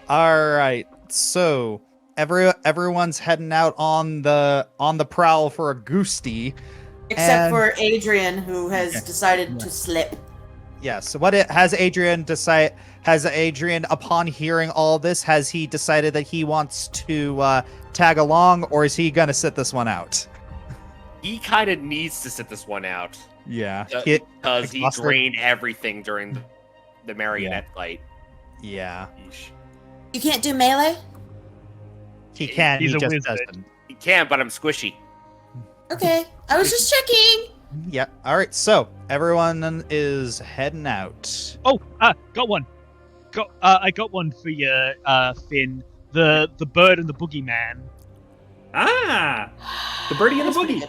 All right. So everyone's heading out on the prowl for a goosty. Except And for Adrian, who has Yeah. decided to slip. yes, what it has Adrian decide has Adrian upon hearing all this has he decided that he wants to tag along, or is he gonna sit this one out? He kind of needs to sit this one out Yeah. because he exhausted. drained everything during the marionette fight. Yeah. Yeesh. You can't do melee? He can. He's he a just wizard. doesn't. He can, but I'm squishy. Okay. I was just checking. Yeah. All right. So everyone is heading out. Oh, got one. I got one for you, Finn. The bird and the boogeyman. Ah, the birdie and the boogie.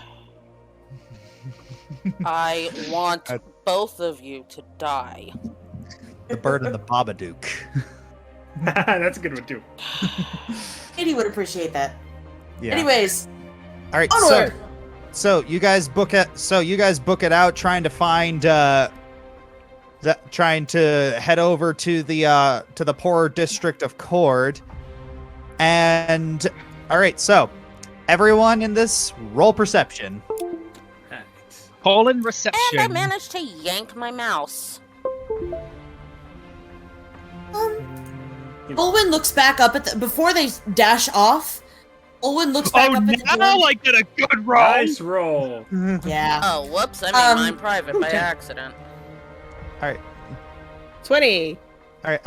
I want Uh, both of you to die. The bird and the Babadook. That's a good one too. Katie would appreciate that. Yeah. Anyways, All right. onward. So you guys book it. So you guys book it out, trying to find, trying to head over to the poorer district of Cord. And all right. So everyone in this roll perception. Call-in reception. And I managed to yank my mouse. Olwen looks back up at before they dash off. Olwen looks back Oh, up at the now door. I get a good roll. Nice roll. Yeah. Oh, whoops, I made mine private by okay. accident. 20. All right.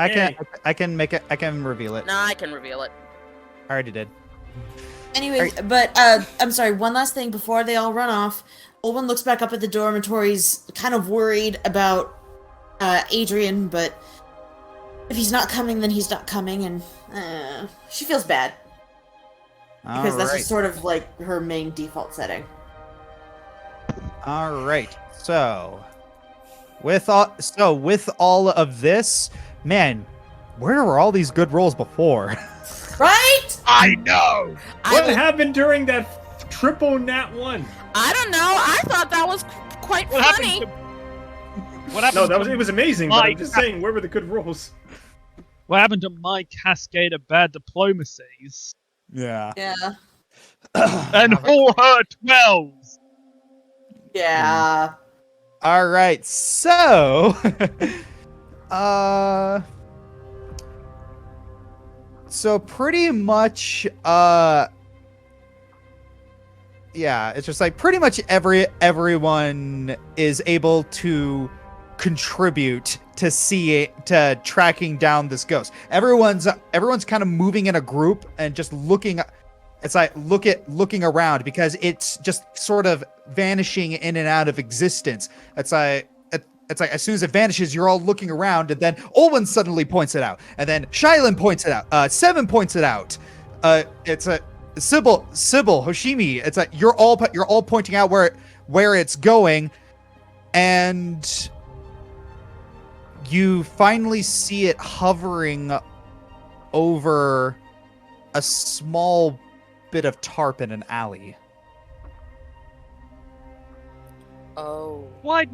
I can make it. I can reveal it. No, I can reveal it. I already did. Anyways, but I'm sorry. One last thing before they all run off. Olwen looks back up at the dormitories, kind of worried about Adrian, but if he's not coming, then he's not coming, and she feels bad because that's just sort of like her main default setting. All right. So, with all of this, man, where were all these good rolls before? Right? I know. What happened during that triple nat one? I don't know. I thought that was quite What funny. happened? What happened? No, it was amazing. But My I'm just saying, where were the good rolls? What happened to my cascade of bad diplomacies Yeah. Yeah. and all her 12s? Yeah. All right. So, so pretty much, yeah, it's just like pretty much everyone is able to contribute to tracking down this ghost. Everyone's kind of moving in a group and just looking. It's like looking around because it's just sort of vanishing in and out of existence. It's like as soon as it vanishes, you're all looking around, and then Olwen suddenly points it out, and then Shylin points it out. Seven points it out. It's a Sybil, Hoshimi. It's like you're all pointing out where it's going, and you finally see it hovering over a small bit of tarp in an alley. Oh. Why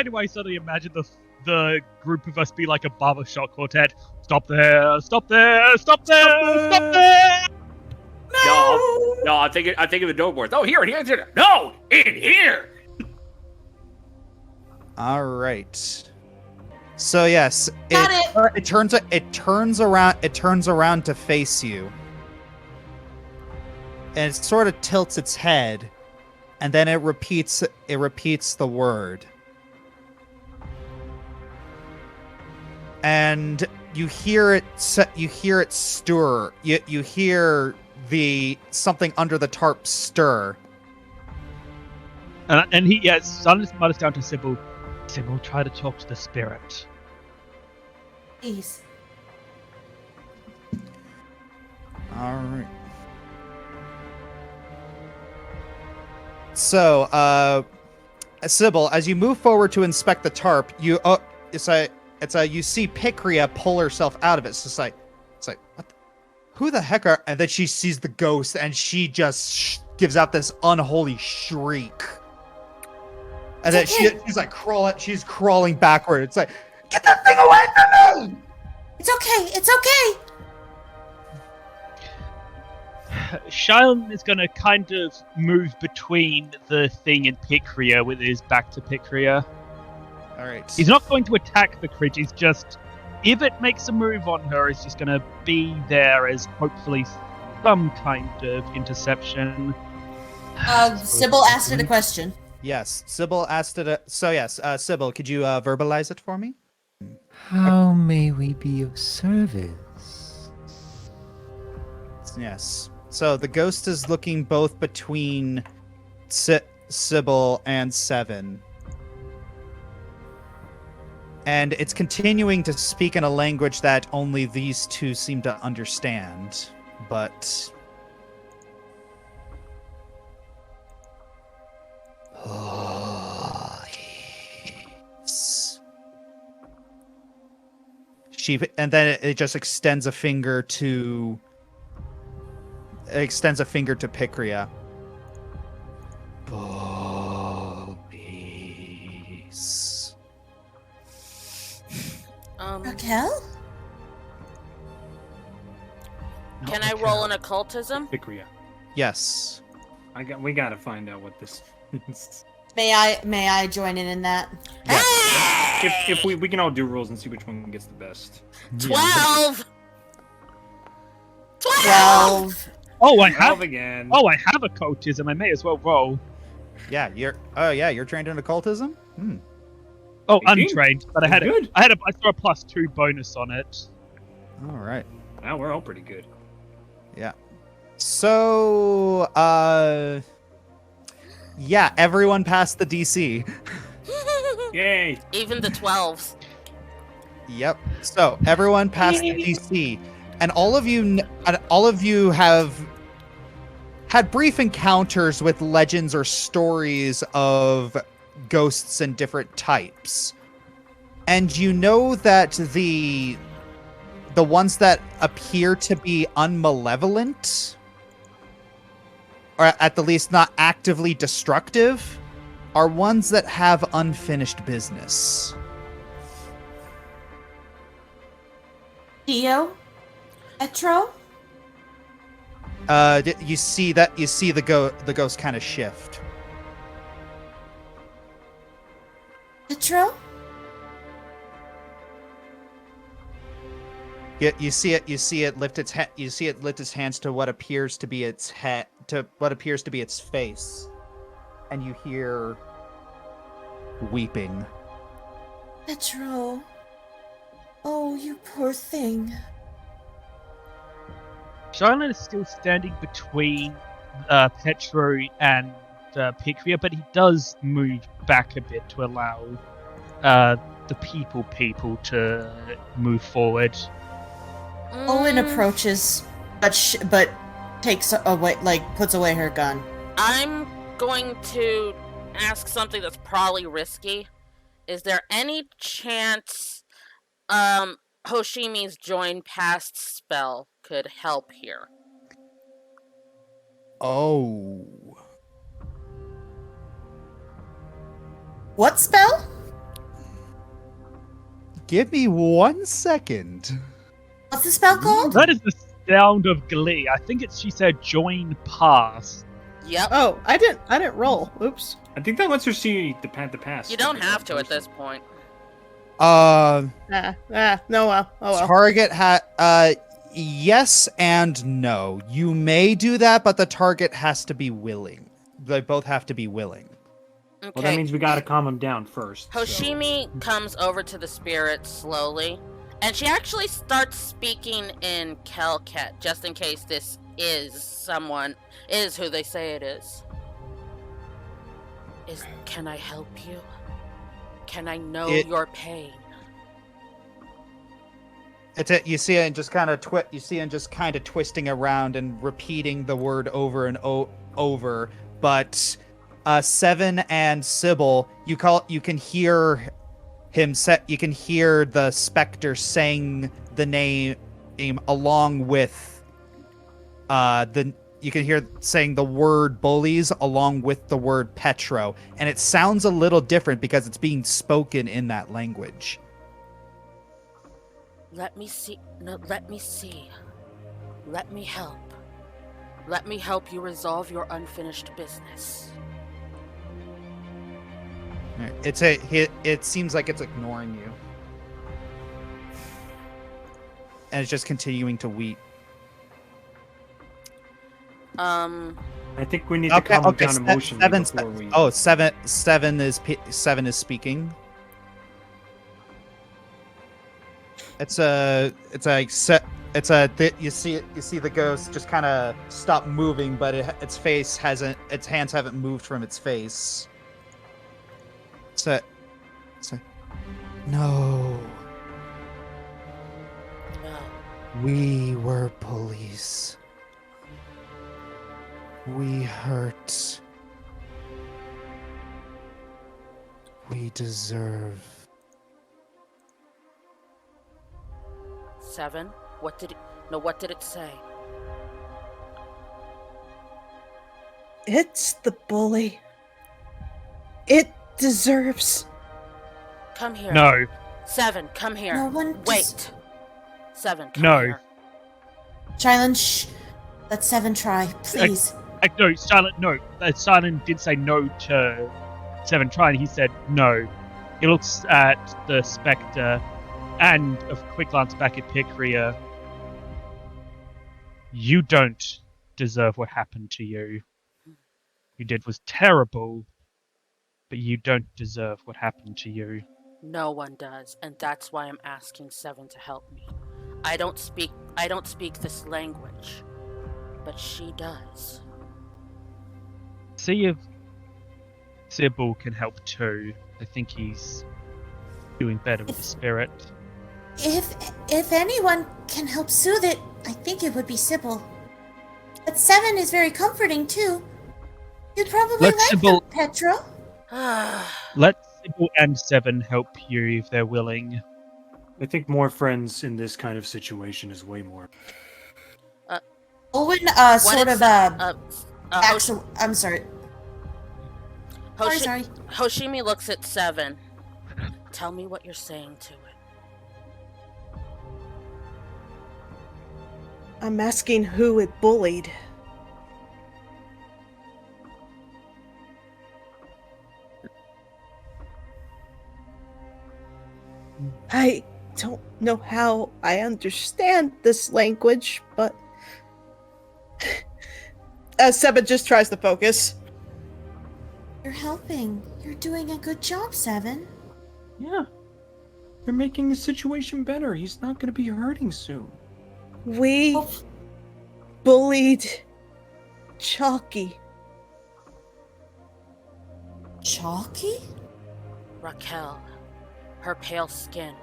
do I suddenly imagine the group of us be like a barbershop quartet? Stop there! Stop there! Stop there! Stop there! No, I'm thinking of the doorboards. Oh, here. No, in here. All right. So yes, Got it turns around to face you, and it sort of tilts its head, and then it repeats the word, and you hear it stir. You hear the something under the tarp stir. And he suddenly mutters down to Sybil. Sybil, try to talk to the spirit. Please. All right. So, Sybil, as you move forward to inspect the tarp, you see Picria pull herself out of it. It's like what? Who the heck are? And then she sees the ghost, and she just gives out this unholy shriek. And then she's like crawling backward. It's like, get that thing away from me! It's okay. It's okay. Shylon is going to kind of move between the thing and Picria with his back to Picria. All right. He's not going to attack the crit, he's just, if it makes a move on her, he's just going to be there as hopefully some kind of interception. Sybil asked it a question. Yes, Sybil asked it. So yes, Sybil, could you verbalize it for me? How may we be of service? Yes. So the ghost is looking both between Sybil and Seven. And it's continuing to speak in a language that only these two seem to understand. But... And then it just extends a finger to... It extends a finger to Picria. Peace. Raquel? Can I roll an occultism? Picria. Yes. We gotta find out what this is. May I join in that? If we can all do rules and see which one gets the best. 12! 12. Oh, I 12 have. again. Oh, I have occultism. I may as well roll. Yeah, you're. Oh, yeah, you're trained in occultism. Oh, 18? untrained, but I Good. I threw a +2 bonus on it. All right. Now we're all pretty good. Yeah. So, yeah, everyone passed the DC. Yay! Even the 12s. Yep. So everyone passed the DC, and all of you have had brief encounters with legends or stories of ghosts and different types, and you know that the ones that appear to be unmalevolent, or at the least not actively destructive, are ones that have unfinished business. Dio? Etro? You see the ghost kind of shift. Etro? You see it lift its hands to what appears to be its head, to what appears to be its face, and you hear weeping. Etro. Oh, you poor thing. Shylon is still standing between Petro and Picria, but he does move back a bit to allow the people to move forward. Owen approaches, but takes away, puts away her gun. I'm going to ask something that's probably risky. Is there any chance Hoshimi's join past spell could help here? Oh. What spell? Give me 1 second. What's the spell called? That is the sound of glee. I think she said join past. Yep. Oh, I didn't roll. Oops. I think that lets her see the pass. You don't have to at this point. Uh, No, well. Oh well. Target yes and no. You may do that, but the target has to be willing. They both have to be willing. Okay. Well, that means we gotta calm him down first. so- Hoshimi comes over to the spirit slowly, and she actually starts speaking in Kelket, just in case this is who they say it is. Can I help you? Can I know your pain? You see it just kind of twisting around and repeating the word over and over. But Seven and Sybil, you can hear him you can hear the specter saying the name along with you can hear saying the word bullies along with the word Petro, and it sounds a little different because it's being spoken in that language. Let me see. No, let me see. Let me help. Let me help you resolve your unfinished business. It seems like it's ignoring you, and it's just continuing to weep. I think we need to calm down emotionally before we. Oh, seven is speaking. You see the ghost just kind of stop moving, but its hands haven't moved from its face. So no. No. We were police. We hurt. We deserve. 7. What did it say? It's the bully. It deserves. Come here. No. 7, come here. No one Wait. 7, come No. here. Shylin, shh. Let 7 try, please. No, Silent, no. Silent did say no to 7 trying. He said no. He looks at the Spectre and a quick glance back at Picria. You don't deserve what happened to you. You did was terrible, but you don't deserve what happened to you. No one does, and that's why I'm asking 7 to help me. I don't speak this language, but she does. See if Sybil can help too. I think he's doing better with the spirit. If anyone can help soothe it, I think it would be Sybil. But 7 is very comforting too. You'd probably Let like Sybil- that, Petra. Let Sybil and 7 help you if they're willing. I think more friends in this kind of situation is way more. Owen, What sort is- of, I'm sorry. Sorry. Hoshimi looks at 7. Tell me what you're saying to it. I'm asking who it bullied. I don't know how I understand this language, but 7 just tries to focus. You're helping. You're doing a good job, 7. Yeah. You're making the situation better. He's not going to be hurting soon. We Oh. bullied Chalky. Chalky? Raquel, her pale skin.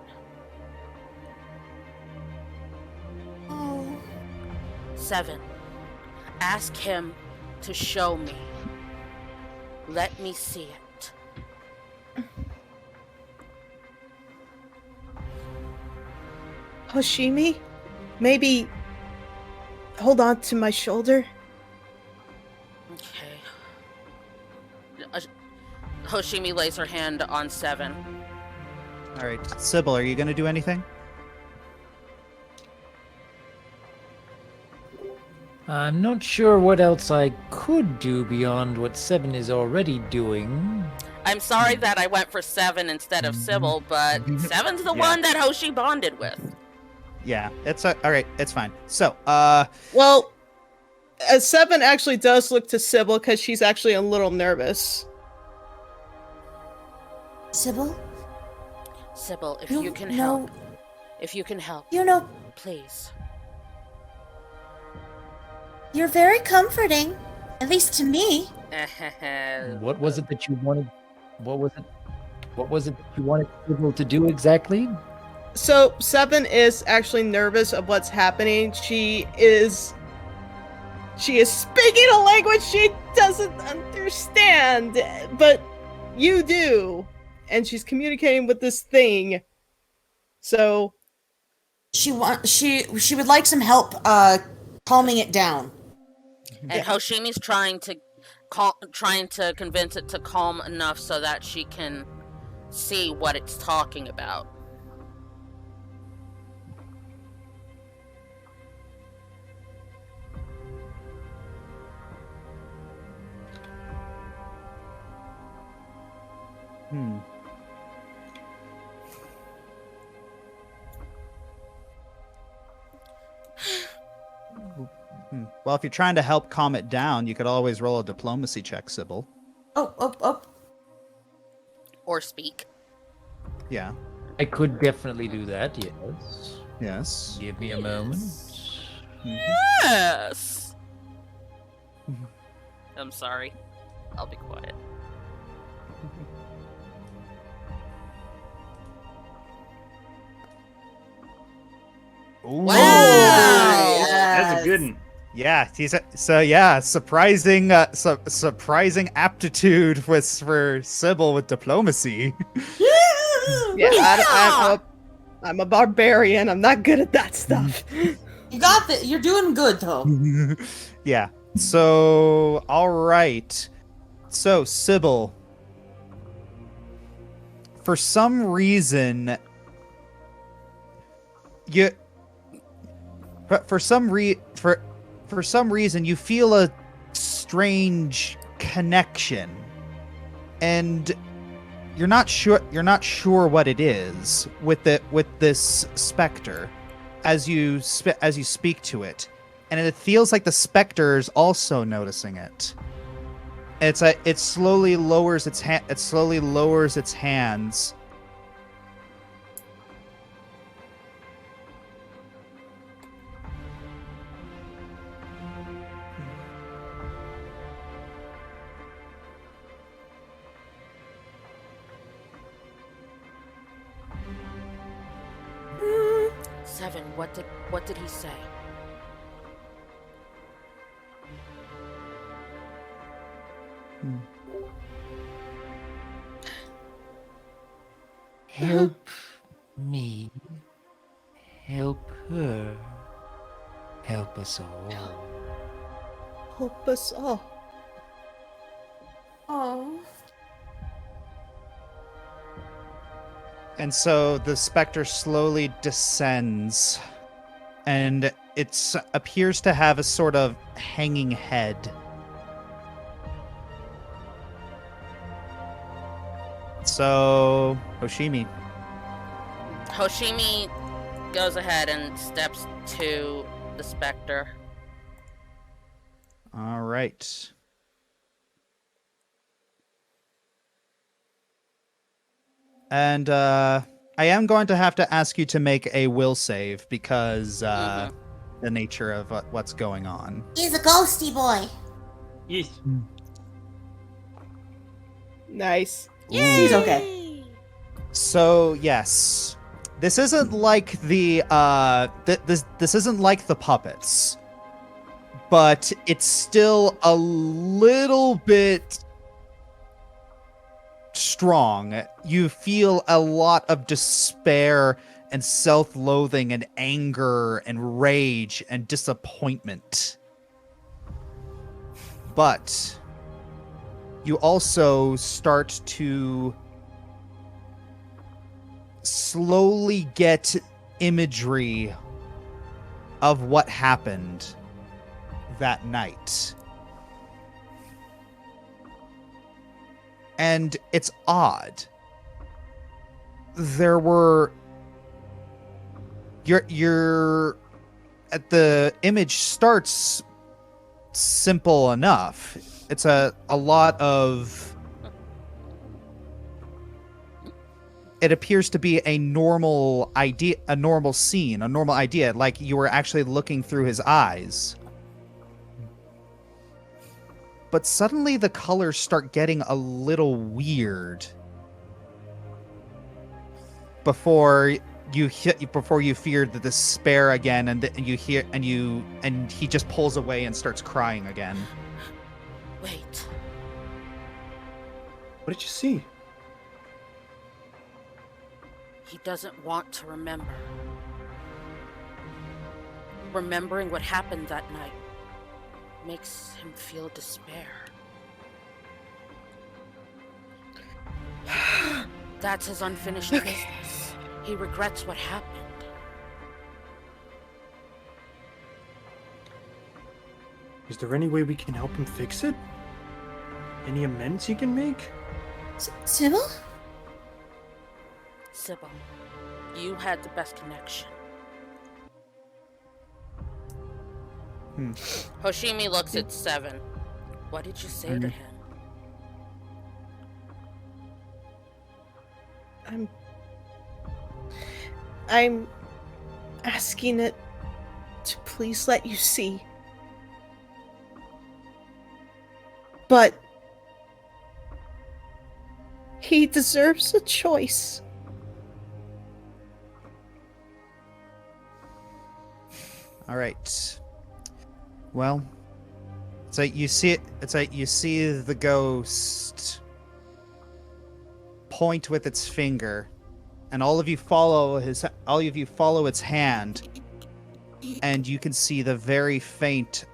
Oh. 7. Ask him to show me. Let me see it. Hoshimi, maybe hold on to my shoulder. Okay. Hoshimi lays her hand on 7. All right, Sybil, are you going to do anything? I'm not sure what else I could do beyond what 7 is already doing. I'm sorry that I went for 7 instead of Sybil, but 7's the one that Hoshi bonded with. Yeah, it's all right. It's fine. So, Well, 7 actually does look to Sybil because she's actually a little nervous. Sybil? Sybil, if You you can know- help. If you can help, You know, please. you're very comforting. At least to me. What was it that you wanted? What was it that you wanted Sybil to do exactly? So 7 is actually nervous of what's happening. She is speaking a language she doesn't understand, but you do. And she's communicating with this thing. So She would like some help calming it down. And Hoshimi's trying to convince it to calm enough so that she can see what it's talking about. Hmm. Well, if you're trying to help calm it down, you could always roll a diplomacy check, Sybil. Oh. Or speak. Yeah. I could definitely do that, yes. Yes. Give me a moment. Yes. I'm sorry. I'll be quiet. Ooh. Wow. That's a good one. Yeah, surprising aptitude for Sybil with diplomacy. Yeah, I'm a barbarian. I'm not good at that stuff. You got this. You're doing good, though. Yeah. So, all right. So, Sybil, for some reason, for some reason you feel a strange connection, and you're not sure what it is with this specter as you speak to it, and it feels like the specter is also noticing it. It slowly lowers its hands. Seven, what did he say? Help me. Help her. Help us all. Help us all. Oh. And so the specter slowly descends, and it appears to have a sort of hanging head. So, Hoshimi. Hoshimi goes ahead and steps to the specter. All right. And I am going to have to ask you to make a will save because the nature of what's going on. He's a ghosty boy. Yes. Nice. He's okay. So yes, this isn't like the this isn't like the puppets, but it's still a little bit strong. You feel a lot of despair and self-loathing and anger and rage and disappointment. But you also start to slowly get imagery of what happened that night. And it's odd. There were your at the image starts simple enough. It's a lot of, it appears to be a normal idea, a normal scene, a normal idea, like you were actually looking through his eyes. But suddenly the colors start getting a little weird before you fear the despair again, and and he just pulls away and starts crying again. Wait. What did you see? He doesn't want to remember. Remembering what happened that night makes him feel despair. That's his unfinished business. He regrets what happened. Is there any way we can help him fix it? Any amends he can make? Sybil? Sybil. You had the best connection. Hoshimi looks at Seven. What did you say to him? I'm asking it to please let you see. But he deserves a choice. All right. Well, it's like you see it. It's like you see the ghost point with its finger, and all of you follow its hand, and you can see the very faint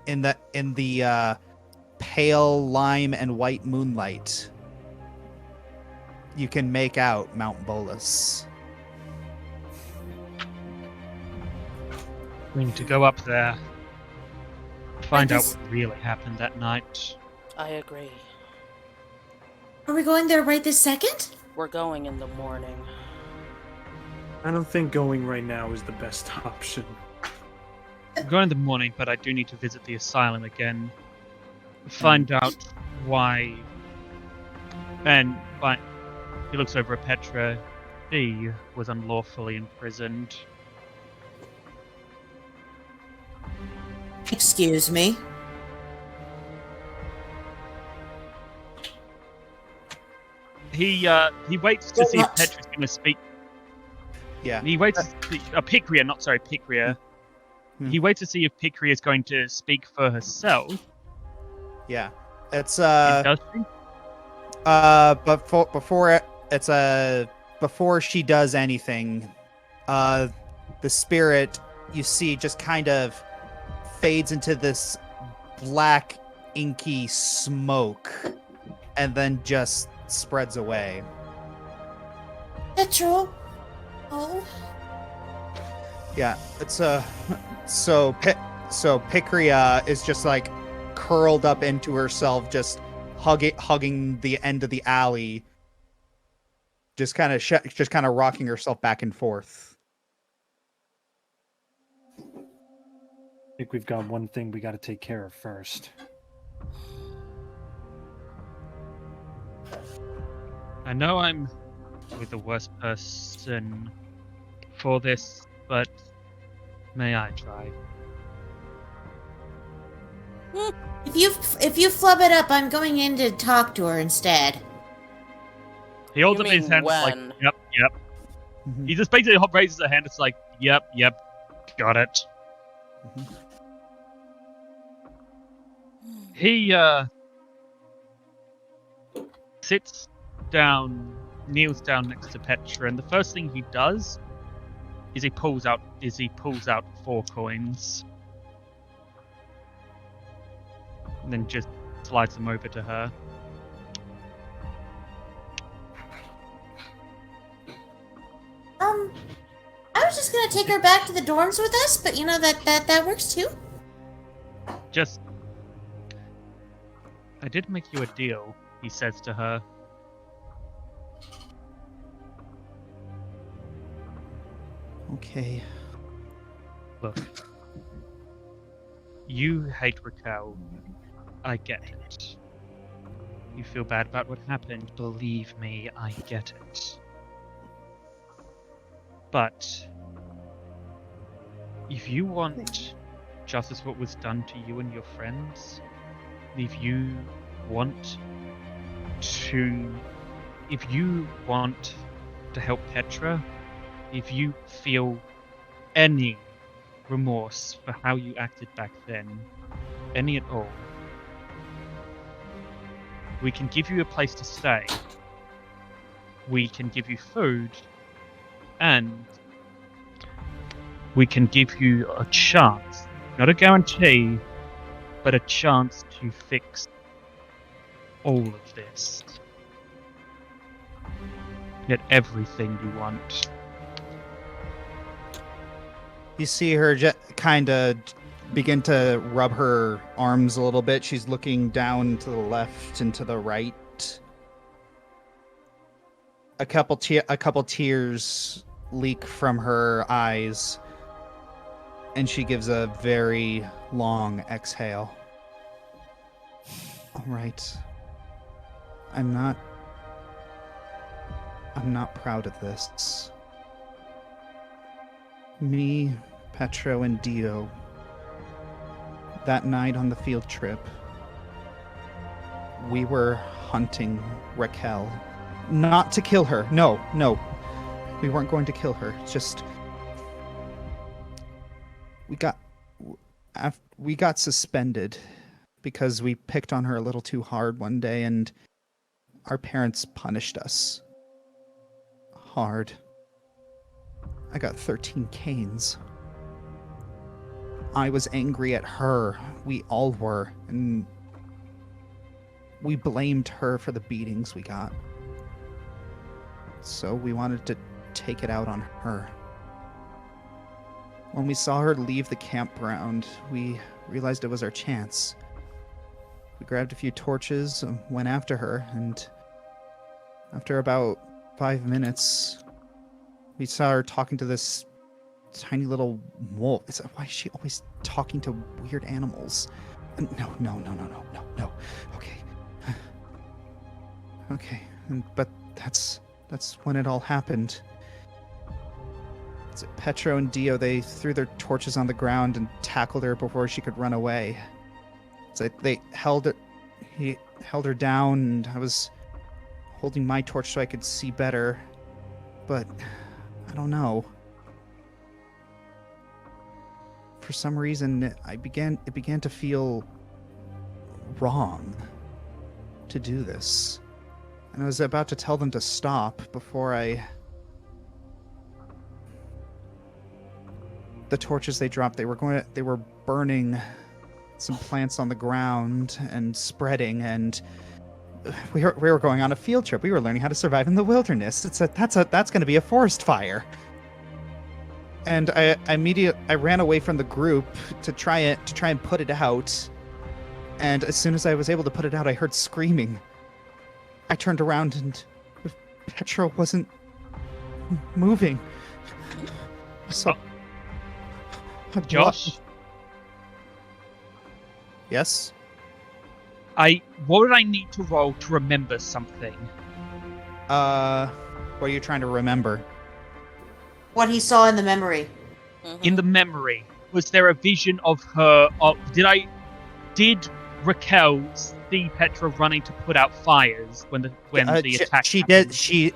in the pale lime and white moonlight. You can make out Mount Bolus. We need to go up there. Find out what really happened that night. I agree. Are we going there right this second? We're going in the morning. I don't think going right now is the best option. I'm going in the morning, but I do need to visit the asylum again. Find out why. And he looks over at Petra. She was unlawfully imprisoned. Excuse me. He waits to see if Petra's going to speak. Yeah. He waits to see... Picria. He waits to see if Picria is going to speak for herself. Yeah. It's Does she? but before she does anything, the spirit you see just kind of fades into this black inky smoke and then just spreads away. Petrol. Oh. Yeah, it's so Picria is just like curled up into herself, just hugging the end of the alley, just kind of rocking herself back and forth. I think we've got one thing we got to take care of first. I know I'm with the worst person for this, but may I try? If you flub it up, I'm going in to talk to her instead. He holds You up his mean hand like, when? yep. Mhm. He just basically raises a hand. It's like, yep, got it. Mhm. He sits down, kneels down next to Petra, and the first thing he does is he pulls out 4 coins, and then just slides them over to her. I was just gonna take her back to the dorms with us, but you know that works too. Just, I did make you a deal, he says to her. Okay. Look, you hate Raquel. I get it. You feel bad about what happened. Believe me, I get it. But if you want justice for what was done to you and your friends, if you want to help Petra, if you feel any remorse for how you acted back then, any at all, we can give you a place to stay. We can give you food, and we can give you a chance, not a guarantee, but a chance to fix all of this. Get everything you want. You see her kind of begin to rub her arms a little bit. She's looking down to the left and to the right. a couple tears leak from her eyes, and she gives a very long exhale. All right. I'm not proud of this. Me, Petro, and Dio, that night on the field trip, we were hunting Raquel. Not to kill her. No. We weren't going to kill her. Just... We got suspended because we picked on her a little too hard one day, and our parents punished us. Hard. I got 13 canes. I was angry at her. We all were, and we blamed her for the beatings we got. So we wanted to take it out on her. When we saw her leave the campground, we realized it was our chance. We grabbed a few torches, went after her, and after about 5 minutes, we saw her talking to this tiny little wolf. Why is she always talking to weird animals? No. Okay. Okay, but that's when it all happened. Petro and Dio, they threw their torches on the ground and tackled her before she could run away. They he held her down, and I was holding my torch so I could see better. But I don't know. For some reason, it began to feel wrong to do this. And I was about to tell them to stop before the torches they dropped, they were burning some plants on the ground and spreading, and we were going on a field trip. We were learning how to survive in the wilderness. That's going to be a forest fire. And I ran away from the group to try and put it out. And as soon as I was able to put it out, I heard screaming. I turned around and Petro wasn't moving. So, Josh? Yes? What would I need to roll to remember something? What are you trying to remember? What he saw in the memory. In the memory, was there a vision of her? Did Raquel see Petra running to put out fires when the attack? She happened? did.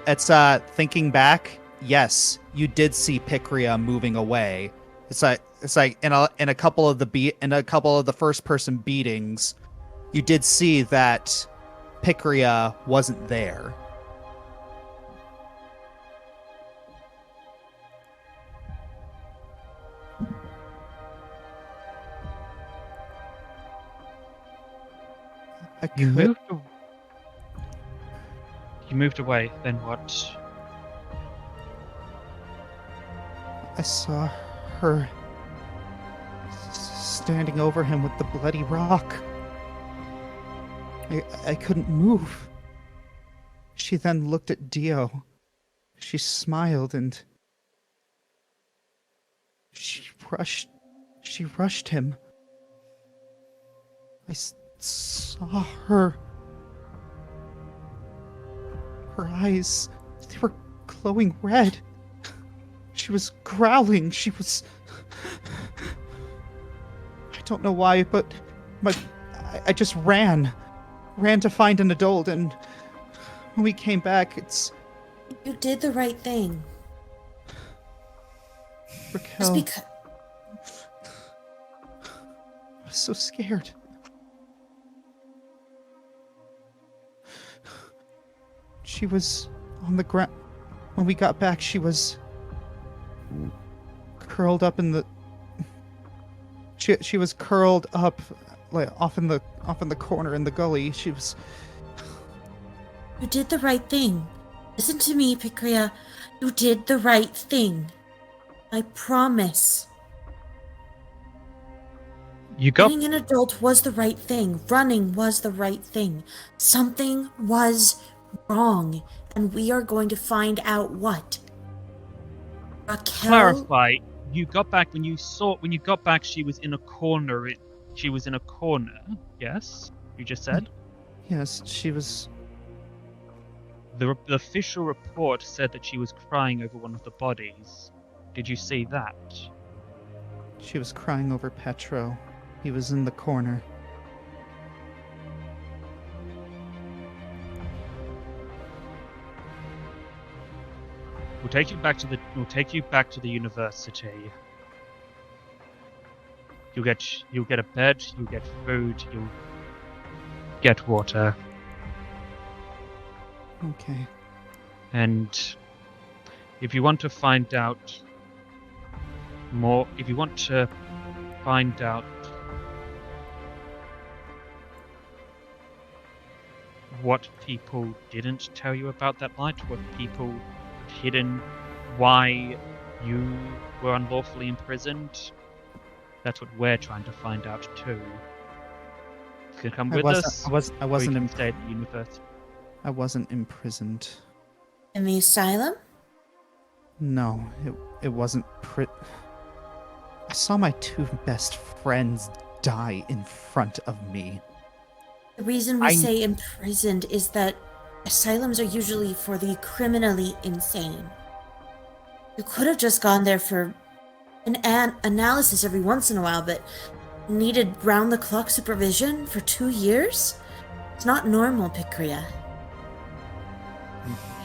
It's thinking back. Yes, you did see Picria moving away. It's like in a couple of the first person beatings, you did see that Picria wasn't there. You moved away, then what? I saw her standing over him with the bloody rock. I couldn't move. She then looked at Dio. She smiled and she rushed him. I saw her. Her eyes, they were glowing red. She was growling. She was... I don't know why, but I just ran to find an adult, and when we came back, You did the right thing. Raquel... Just because... I was so scared. She was on the ground. When we got back, she was curled up in the... She was curled up, like off in the corner in the gully. She was... You did the right thing. Listen to me, Picria. You did the right thing. I promise. Being an adult was the right thing. Running was the right thing. Something was wrong, And we are going to find out what? Raquel... Clarify. You got back when you got back. She was in a corner. She was in a corner. Yes, you just said. Yes, she was. The official report said that she was crying over one of the bodies. Did you see that? She was crying over Petro. He was in the corner. We'll take you back to the university. You'll get a bed, you'll get food, you'll get water. Okay. And if you want to find out more, if you want to find out what people didn't tell you about that night, what people hidden, why you were unlawfully imprisoned, that's what we're trying to find out too. You can come with us. I wasn't in stay at the university. I wasn't imprisoned. In the asylum? No, it wasn't I saw my two best friends die in front of me. The reason we say imprisoned is that asylums are usually for the criminally insane. You could have just gone there for an analysis every once in a while, but needed round-the-clock supervision for 2 years? It's not normal, Pikria.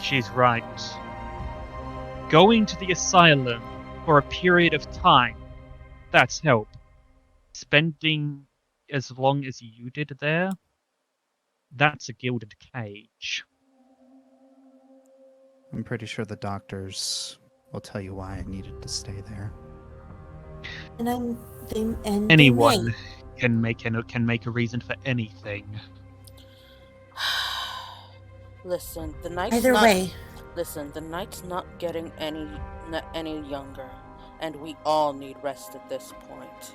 She's right. Going to the asylum for a period of time, that's help. Spending as long as you did there, that's a gilded cage. I'm pretty sure the doctors will tell you why I needed to stay there. Anyone can make a reason for anything. Listen, the night's Either not, way. Listen, the night's not getting any younger, and we all need rest at this point.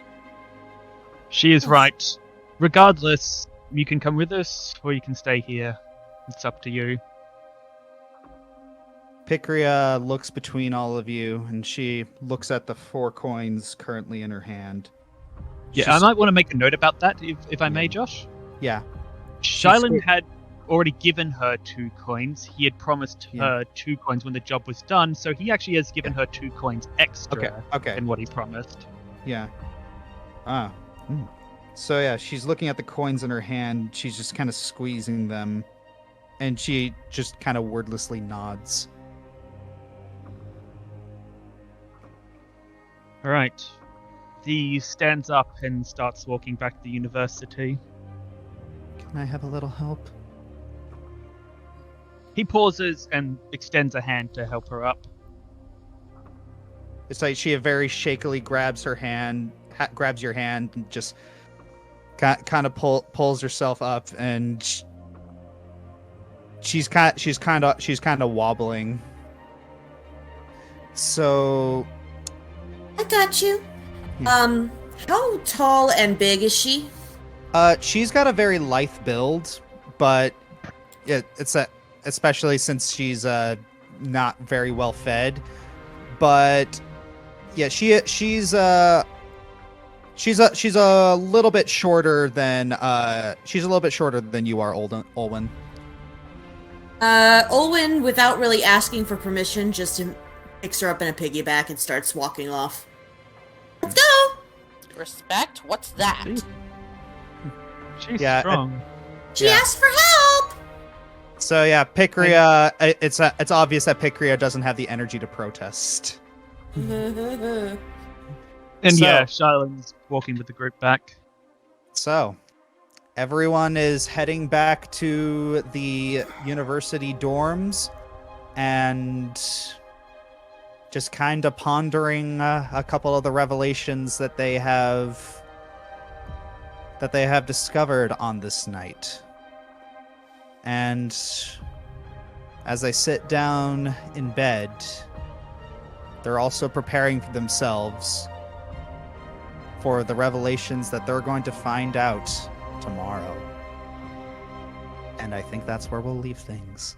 She is right. Regardless, you can come with us, or you can stay here. It's up to you. Pikria looks between all of you, and she looks at the 4 coins currently in her hand. Yeah, I might want to make a note about that, if I may, Josh. Yeah. Shylin had already given her 2 coins. He had promised her 2 coins when the job was done, so he actually has given her 2 coins extra than what he promised. Yeah. So yeah, she's looking at the coins in her hand. She's just kind of squeezing them, and she just kind of wordlessly nods. All right. He stands up and starts walking back to the university. Can I have a little help? He pauses and extends a hand to help her up. It's like she very shakily grabs her hand, grabs your hand, and just kind of pulls herself up, and she's kind of wobbling. So I got you. How tall and big is she? She's got a very lithe build, but especially since she's not very well fed. But yeah, she's a little bit shorter than you are, Olwen. Olwen, without really asking for permission, just picks her up in a piggyback and starts walking off. Let's go! Respect? What's that? She's strong. She asked for help! So yeah, Pikria, it's obvious that Pikria doesn't have the energy to protest. And yeah, Shylin's walking with the group back. So, everyone is heading back to the university dorms and just kind of pondering a couple of the revelations that they have discovered on this night. And as they sit down in bed, they're also preparing for themselves for the revelations that they're going to find out tomorrow. And I think that's where we'll leave things.